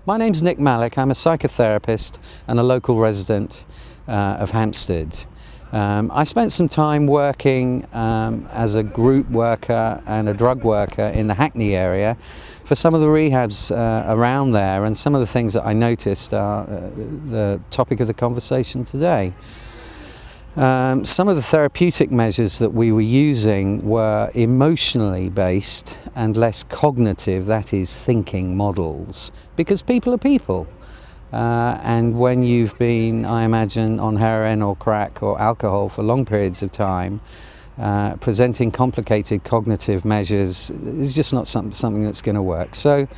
My name's Nick Malik. I'm a psychotherapist and a local resident of Hampstead. I spent some time working as a group worker and a drug worker in the Hackney area for some of the rehabs around there, and some of the things that I noticed are the topic of the conversation today. Some of the therapeutic measures that we were using were emotionally based and less cognitive, that is, thinking models, because people are people. And when you've been, I imagine, on heroin or crack or alcohol for long periods of time, presenting complicated cognitive measures is just not something that's going to work. So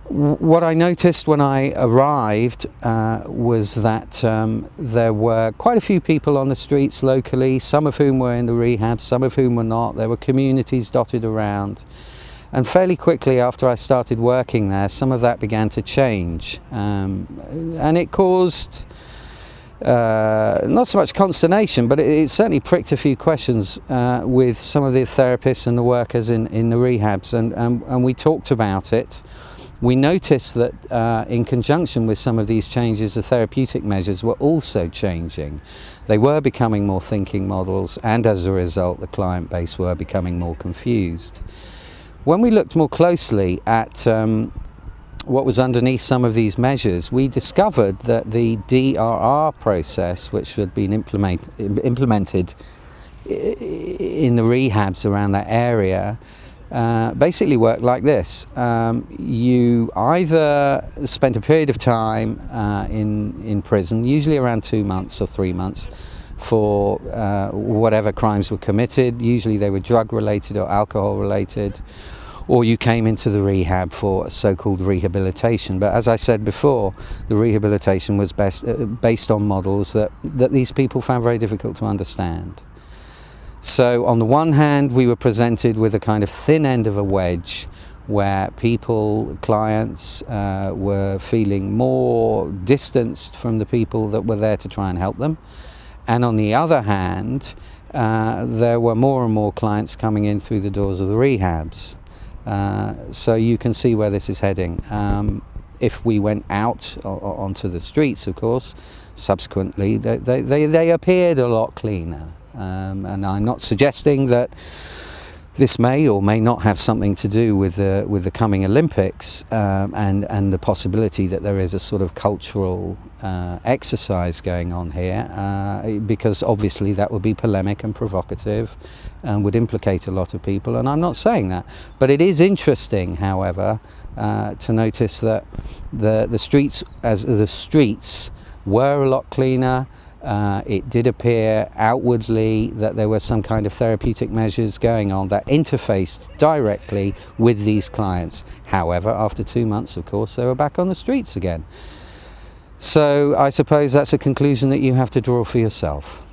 what I noticed when I arrived was that there were quite a few people on the streets locally, some of whom were in the rehab, some of whom were not. There were communities dotted around. And fairly quickly after I started working there, some of that began to change. And it caused not so much consternation, but it certainly pricked a few questions with some of the therapists and the workers in the rehabs. And we talked about it. We noticed that in conjunction with some of these changes, the therapeutic measures were also changing. They were becoming more thinking models, and as a result, the client base were becoming more confused. When we looked more closely at what was underneath some of these measures, we discovered that the DRR process, which had been implemented in the rehabs around that area, basically worked like this. You either spent a period of time in prison, usually around 2 months or 3 months, for whatever crimes were committed. Usually they were drug related or alcohol related, or you came into the rehab for so-called rehabilitation. But as I said before, the rehabilitation was based on models that these people found very difficult to understand. So on the one hand, we were presented with a kind of thin end of a wedge where clients were feeling more distanced from the people that were there to try and help them. And on the other hand, there were more and more clients coming in through the doors of the rehabs. So you can see where this is heading. If we went out onto the streets, of course, subsequently, they appeared a lot cleaner. And I'm not suggesting that this may or may not have something to do with the coming Olympics and the possibility that there is a sort of cultural exercise going on here, because obviously that would be polemic and provocative and would implicate a lot of people, and I'm not saying that. But it is interesting, however, to notice that the streets were a lot cleaner. It did appear outwardly that there were some kind of therapeutic measures going on that interfaced directly with these clients. However, after 2 months, of course, they were back on the streets again. So I suppose that's a conclusion that you have to draw for yourself.